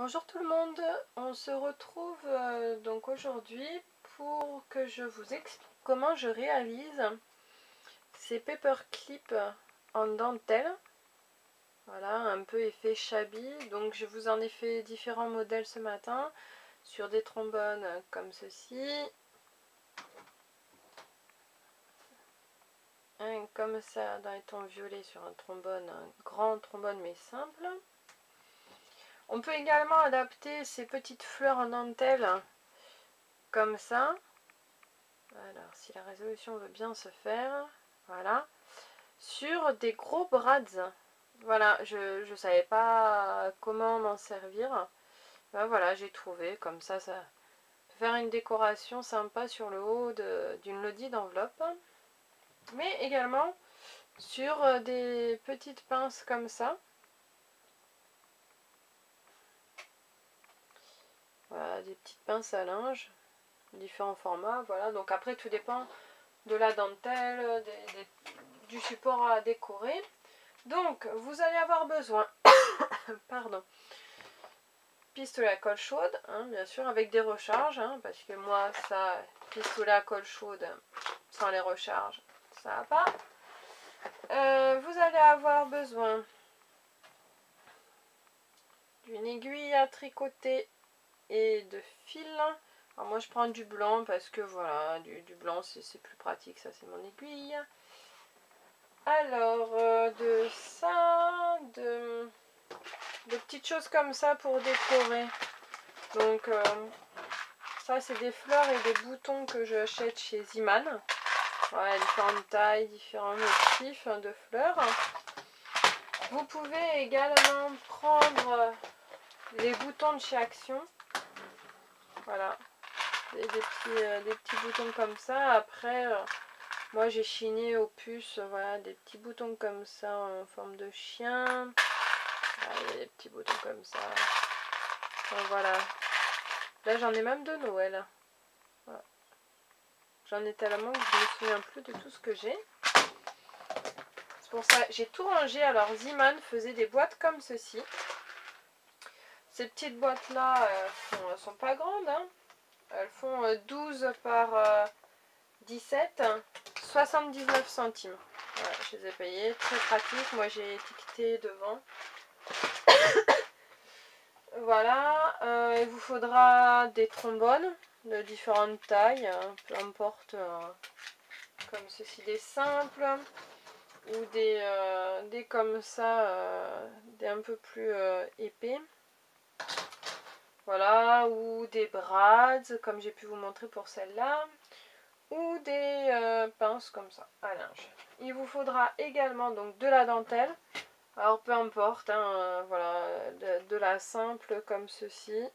Bonjour tout le monde, on se retrouve donc aujourd'hui pour que je vous explique comment je réalise ces paperclips en dentelle. Voilà, un peu effet shabby. Donc je vous en ai fait différents modèles ce matin sur des trombones comme ceci. Un comme ça dans les tons violets sur un trombone, un grand trombone mais simple. On peut également adapter ces petites fleurs en dentelle comme ça. Alors, si la résolution veut bien se faire, voilà, sur des gros brads. Voilà, je ne savais pas comment m'en servir. Ben voilà, j'ai trouvé, comme ça peut faire une décoration sympa sur le haut d'une lodi d'enveloppe. Mais également sur des petites pinces comme ça. Voilà, des petites pinces à linge, différents formats. Voilà, donc après tout dépend de la dentelle, du support à décorer. Donc, vous allez avoir besoin, pardon, pistolet à colle chaude, hein, bien sûr, avec des recharges, hein, parce que moi, ça, pistolet à colle chaude, sans les recharges, ça va pas. Vous allez avoir besoin d'une aiguille à tricoter et de fil. Alors moi, je prends du blanc parce que voilà, du blanc, c'est plus pratique, ça, c'est mon aiguille. Alors, de ça, de petites choses comme ça pour décorer. Donc, ça, c'est des fleurs et des boutons que j'achète chez Ziman. Voilà, différentes tailles, différents motifs de fleurs. Vous pouvez également prendre les boutons de chez Action. Voilà, des petits boutons comme ça. Après, moi, j'ai chiné au puce, voilà, des petits boutons comme ça en forme de chien. Voilà, des petits boutons comme ça. Donc, voilà. Là, j'en ai même de Noël. Voilà. J'en ai tellement que je ne me souviens plus de tout ce que j'ai. C'est pour ça j'ai tout rangé. Alors, Ziman faisait des boîtes comme ceci. Ces petites boîtes-là, elles sont pas grandes. Hein. Elles font 12 par 17, 79 centimes. Voilà, je les ai payées. Très pratique. Moi, j'ai étiqueté devant. Voilà, il vous faudra des trombones de différentes tailles, hein, peu importe, comme ceci, des simples ou des comme ça, des un peu plus épais. Voilà, ou des brads, comme j'ai pu vous montrer pour celle-là, ou des pinces comme ça, à linge. Il vous faudra également donc de la dentelle. Alors peu importe, hein, voilà, de la simple comme ceci.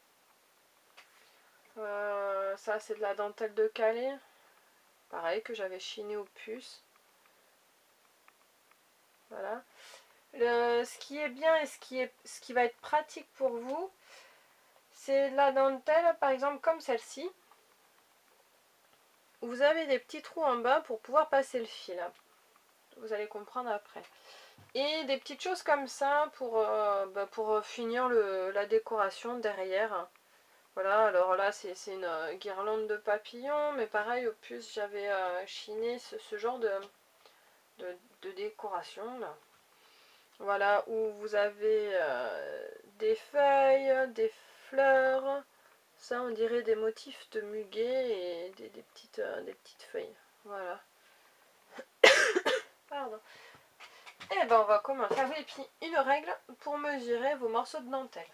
Ça c'est de la dentelle de Calais. Pareil que j'avais chiné au puce. Voilà. Ce qui est bien et ce qui va être pratique pour vous, c'est de la dentelle par exemple comme celle-ci. Vous avez des petits trous en bas pour pouvoir passer le fil. Vous allez comprendre après. Et des petites choses comme ça pour finir la décoration derrière. Voilà, alors là c'est une guirlande de papillons, mais pareil au puce j'avais chiné ce genre de décoration là. Voilà, où vous avez des feuilles, des fleurs. Ça on dirait des motifs de muguet et des petites feuilles. Voilà. Pardon. Et ben on va commencer. Ah oui, et puis une règle pour mesurer vos morceaux de dentelle.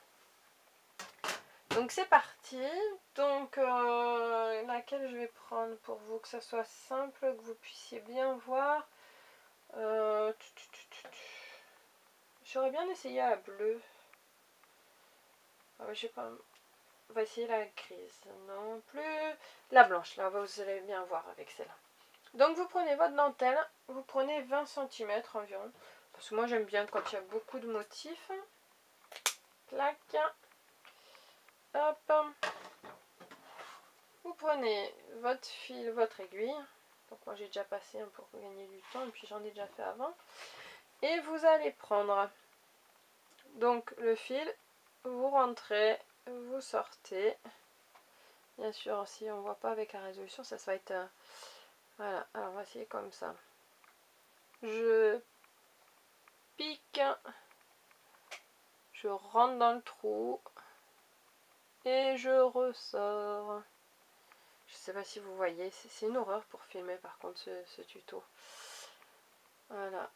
Donc c'est parti. Donc laquelle je vais prendre pour vous, que ça soit simple, que vous puissiez bien voir. J'aurais bien essayé la bleue. Ah, je sais pas. On va essayer la grise. Non plus. La blanche, là, vous allez bien voir avec celle-là. Donc vous prenez votre dentelle, vous prenez 20 cm environ. Parce que moi j'aime bien quand il y a beaucoup de motifs. Clac. Hop. Vous prenez votre fil, votre aiguille. Donc moi j'ai déjà passé pour gagner du temps et puis j'en ai déjà fait avant. Et vous allez prendre donc le fil vous rentrez, vous sortez. Bien sûr, si on ne voit pas avec la résolution, ça va être... voilà, alors on va essayer comme ça. Je pique, je rentre dans le trou et je ressors. Je sais pas si vous voyez, c'est une horreur pour filmer par contre ce tuto. Voilà.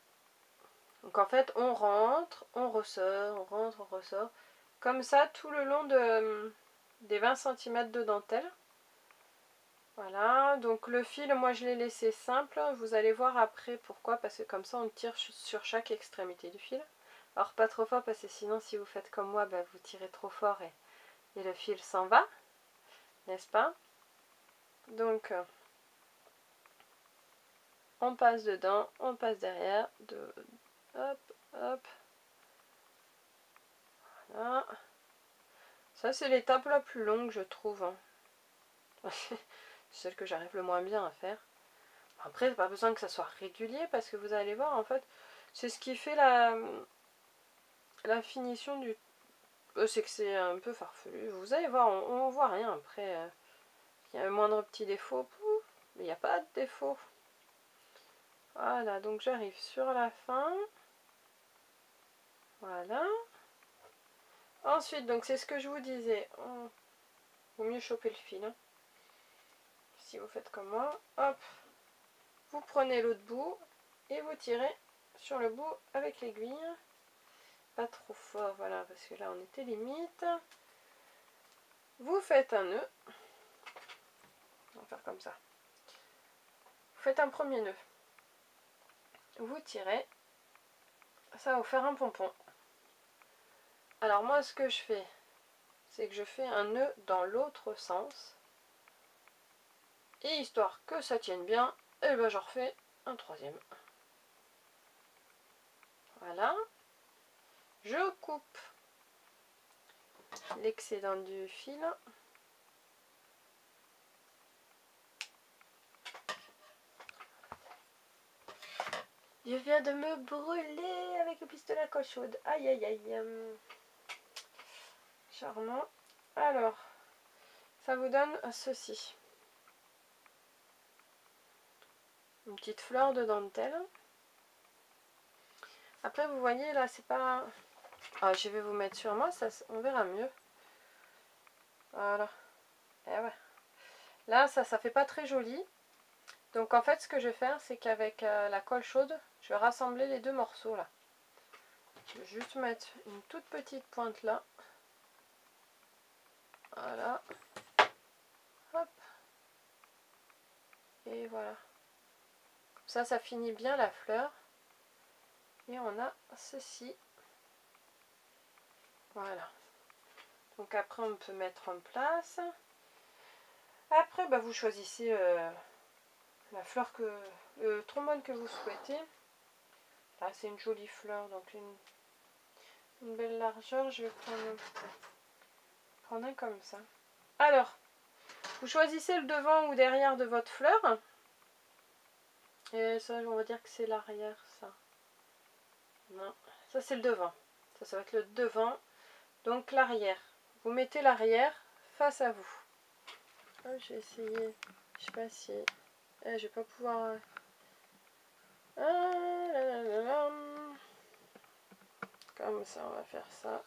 Donc en fait, on rentre, on ressort, on rentre, on ressort. Comme ça, tout le long des 20 cm de dentelle. Voilà, donc le fil, moi je l'ai laissé simple. Vous allez voir après pourquoi, parce que comme ça on tire sur chaque extrémité du fil. Alors pas trop fort, parce que sinon si vous faites comme moi, bah, vous tirez trop fort et le fil s'en va. N'est-ce pas? Donc on passe dedans, on passe derrière. Hop, hop. Voilà. Ça c'est l'étape la plus longue je trouve. C'est celle que j'arrive le moins bien à faire. Après, pas besoin que ça soit régulier parce que vous allez voir, en fait, c'est ce qui fait la finition du... c'est que c'est un peu farfelu. Vous allez voir, on voit rien après. Il y a un moindre petit défaut, pouf, mais il n'y a pas de défaut. Voilà, donc j'arrive sur la fin. Voilà. Ensuite, donc c'est ce que je vous disais. Vaut mieux choper le fil. Hein. Si vous faites comme moi, hop, vous prenez l'autre bout et vous tirez sur le bout avec l'aiguille. Pas trop fort, voilà, parce que là on était limite. Vous faites un nœud. On va faire comme ça. Vous faites un premier nœud. Vous tirez. Ça va vous faire un pompon. Alors moi ce que je fais, c'est que je fais un nœud dans l'autre sens. Et histoire que ça tienne bien, et ben je refais un troisième. Voilà. Je coupe l'excédent du fil. Je viens de me brûler avec le pistolet à colle chaude. Aïe aïe aïe. Charmant. Alors, ça vous donne ceci. Une petite fleur de dentelle. Après, vous voyez, là, c'est pas... Ah, je vais vous mettre sur moi, ça, on verra mieux. Voilà. Et ouais. Là, ça fait pas très joli. Donc, en fait, ce que je vais faire, c'est qu'avec la colle chaude, je vais rassembler les deux morceaux, là. Je vais juste mettre une toute petite pointe là. Voilà. Hop. Et voilà. Comme ça, ça finit bien la fleur. Et on a ceci. Voilà. Donc après, on peut mettre en place. Après, bah, vous choisissez la fleur le trombone que vous souhaitez. Là, c'est une jolie fleur, donc une belle largeur. Je vais prendre un comme ça. Alors, vous choisissez le devant ou derrière de votre fleur. Et ça, on va dire que c'est l'arrière, ça. Non, ça c'est le devant. Ça va être le devant. Donc l'arrière. Vous mettez l'arrière face à vous. Ah, je vais essayer. Je sais pas si... je vais pas pouvoir... Ah, là, là, là, là. Comme ça, on va faire ça.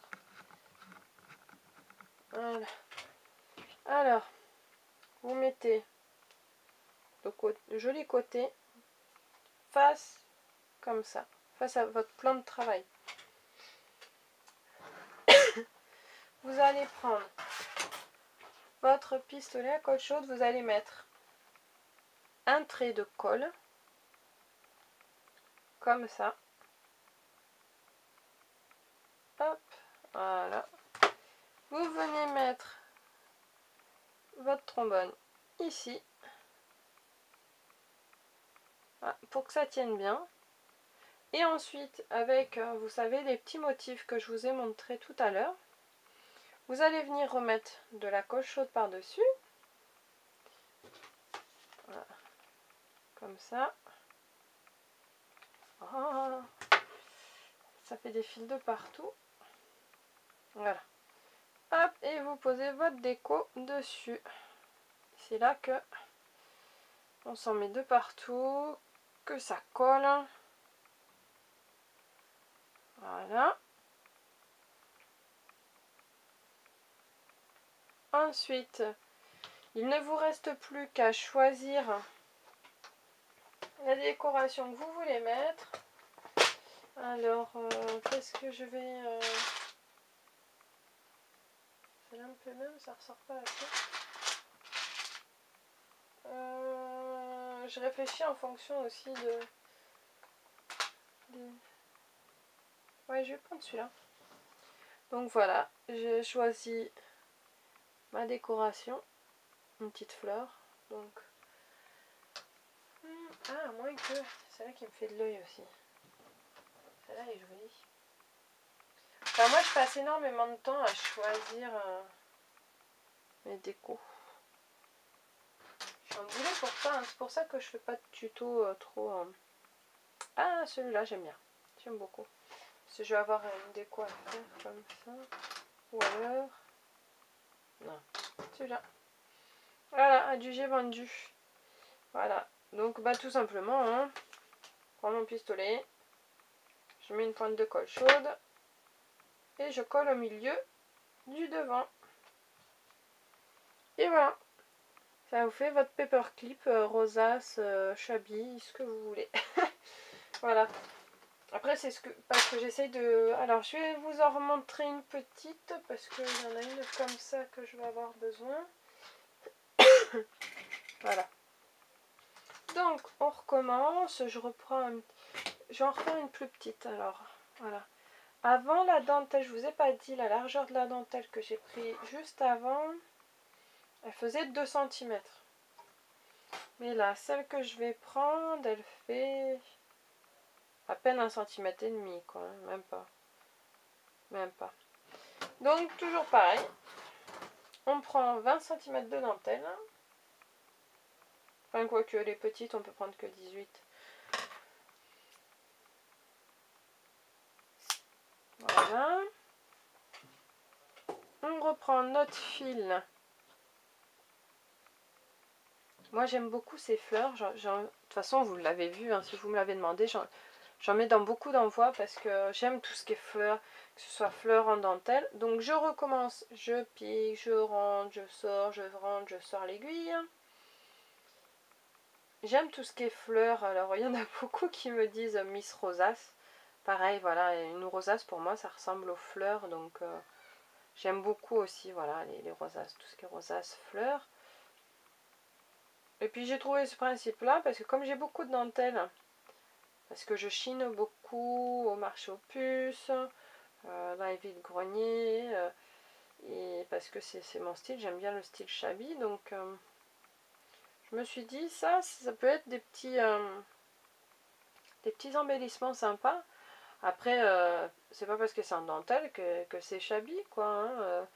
Voilà. Alors, vous mettez le joli côté face comme ça. Face à votre plan de travail. Vous allez prendre votre pistolet à colle chaude. Vous allez mettre un trait de colle. Comme ça. Hop, voilà. Vous venez mettre votre trombone ici. Voilà, pour que ça tienne bien. Et ensuite, avec, vous savez, les petits motifs que je vous ai montré tout à l'heure, vous allez venir remettre de la colle chaude par-dessus. Voilà. Comme ça. Oh, ça fait des fils de partout. Voilà. et vous posez votre déco dessus. C'est là que on s'en met de partout, que ça colle. Voilà. Ensuite, il ne vous reste plus qu'à choisir la décoration que vous voulez mettre. Alors, qu'est-ce que je vais... C'est là un peu même, ça ressort pas la clé. Je réfléchis en fonction aussi de... Ouais, je vais prendre celui-là. Donc voilà, j'ai choisi ma décoration. Une petite fleur. Donc... Ah, à moins que... C'est là qui me fait de l'œil aussi. Celle-là est jolie. Enfin, moi, je passe énormément de temps à choisir mes décos. Je suis en boulet pour ça, hein. C'est pour ça que je fais pas de tuto trop... Ah, celui-là, j'aime bien. J'aime beaucoup. Parce que je vais avoir une déco à faire comme ça. Ou alors... Non, celui-là. Voilà, adjugé vendu. Voilà. Donc, bah, tout simplement, hein, je prends mon pistolet. Je mets une pointe de colle chaude. Et je colle au milieu du devant. Et voilà. Ça vous fait votre paperclip rosace, shabby, ce que vous voulez. Voilà. Après, c'est ce que... Parce que j'essaye de... Alors, je vais vous en remontrer une petite. Parce qu'il y en a une comme ça que je vais avoir besoin. Voilà. Donc, on recommence. Je reprends... Je vais en refaire une plus petite. Alors, voilà. Avant la dentelle, je vous ai pas dit la largeur de la dentelle que j'ai pris juste avant. Elle faisait 2 cm. Mais là, celle que je vais prendre, elle fait à peine 1,5 cm, quoi. Même pas. Même pas. Donc, toujours pareil. On prend 20 cm de dentelle. Enfin, quoique les petites, on peut prendre que 18. Voilà. On reprend notre fil. Moi, j'aime beaucoup ces fleurs. De toute façon, vous l'avez vu, hein, si vous me l'avez demandé. J'en mets dans beaucoup d'envois parce que j'aime tout ce qui est fleurs, que ce soit fleurs en dentelle. Donc, je recommence. Je pique, je rentre, je sors l'aiguille. J'aime tout ce qui est fleurs. Alors, il y en a beaucoup qui me disent Miss Rosace. Pareil, voilà, une rosace pour moi, ça ressemble aux fleurs. Donc, j'aime beaucoup aussi, voilà, les rosaces, tout ce qui est rosace, fleurs. Et puis, j'ai trouvé ce principe-là parce que comme j'ai beaucoup de dentelles, parce que je chine beaucoup au marché aux puces, dans les vides-greniers, et parce que c'est mon style, j'aime bien le style shabby. Donc, je me suis dit, ça peut être des petits embellissements sympas. Après, c'est pas parce que c'est en dentelle que c'est shabby, quoi. Hein.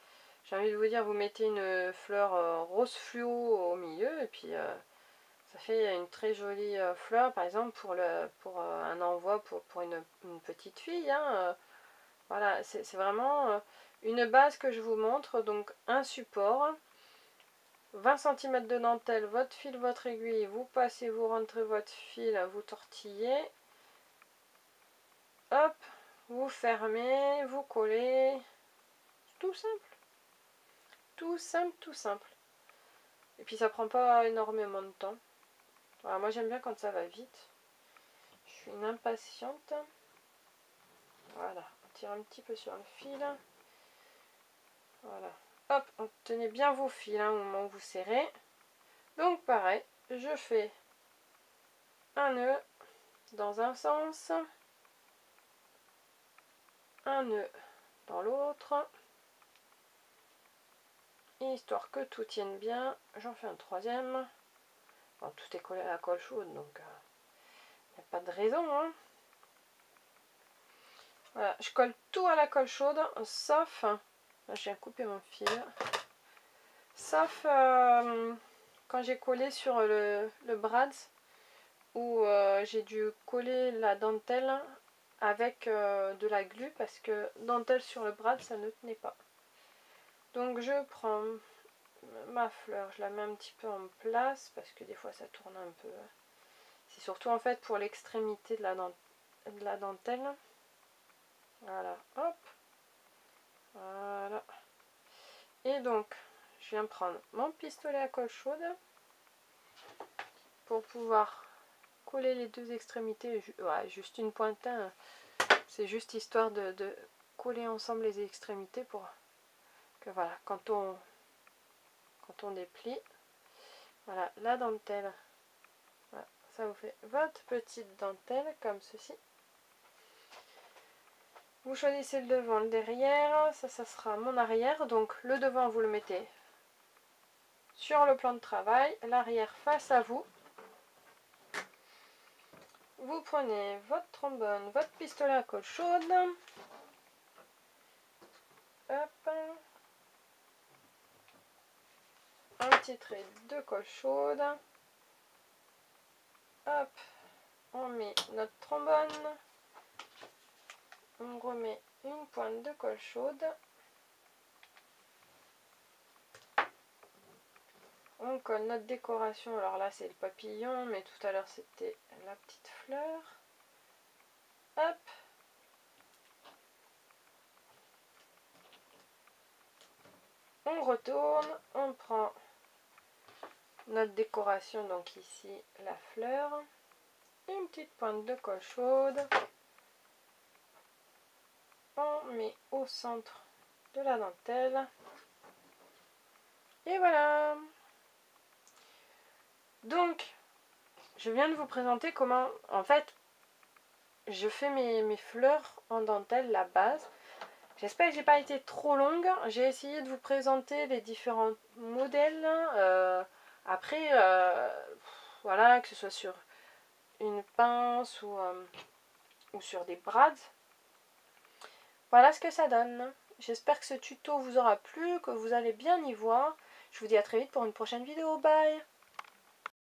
J'ai envie de vous dire, vous mettez une fleur rose fluo au milieu, et puis ça fait une très jolie fleur, par exemple, pour un envoi pour une petite fille. Hein. Voilà, c'est vraiment une base que je vous montre. Donc, un support, 20 cm de dentelle, votre fil, votre aiguille, vous passez, vous rentrez votre fil, vous tortillez. Hop, vous fermez, vous collez. Tout simple. Tout simple, tout simple. Et puis ça prend pas énormément de temps. Voilà, moi j'aime bien quand ça va vite. Je suis une impatiente. Voilà, on tire un petit peu sur le fil. Voilà. Hop, on tenez bien vos fils au moment où vous serrez. Donc pareil, je fais un nœud dans un sens, un nœud dans l'autre. Histoire que tout tienne bien, j'en fais un troisième. Bon, tout est collé à la colle chaude, donc il n'y a pas de raison. Hein. Voilà, je colle tout à la colle chaude, sauf... Là, je viens couper mon fil. Sauf quand j'ai collé sur le Brads, où j'ai dû coller la dentelle avec de la glu, parce que dentelle sur le Brads, ça ne tenait pas. Donc je prends ma fleur, je la mets un petit peu en place parce que des fois ça tourne un peu. C'est surtout en fait pour l'extrémité de la dentelle. Voilà, hop. Voilà. Et donc, je viens prendre mon pistolet à colle chaude pour pouvoir coller les deux extrémités. Ouais, juste une pointe, hein. C'est juste histoire de coller ensemble les extrémités pour que voilà, quand on déplie, voilà, la dentelle, voilà, ça vous fait votre petite dentelle comme ceci. Vous choisissez le devant, le derrière, ça sera mon arrière. Donc le devant, vous le mettez sur le plan de travail, l'arrière face à vous. Vous prenez votre trombone, votre pistolet à colle chaude. Hop. Un petit trait de colle chaude. Hop. On met notre trombone. On remet une pointe de colle chaude. On colle notre décoration. Alors là, c'est le papillon, mais tout à l'heure, c'était la petite fleur. Hop. On retourne, on prend notre décoration, donc ici la fleur, une petite pointe de colle chaude, on met au centre de la dentelle, et voilà. Donc, je viens de vous présenter comment, en fait, je fais mes fleurs en dentelle, la base. J'espère que j'ai pas été trop longue. J'ai essayé de vous présenter les différents modèles. Après, voilà, que ce soit sur une pince ou sur des brades. Voilà ce que ça donne. J'espère que ce tuto vous aura plu, que vous allez bien y voir. Je vous dis à très vite pour une prochaine vidéo. Bye!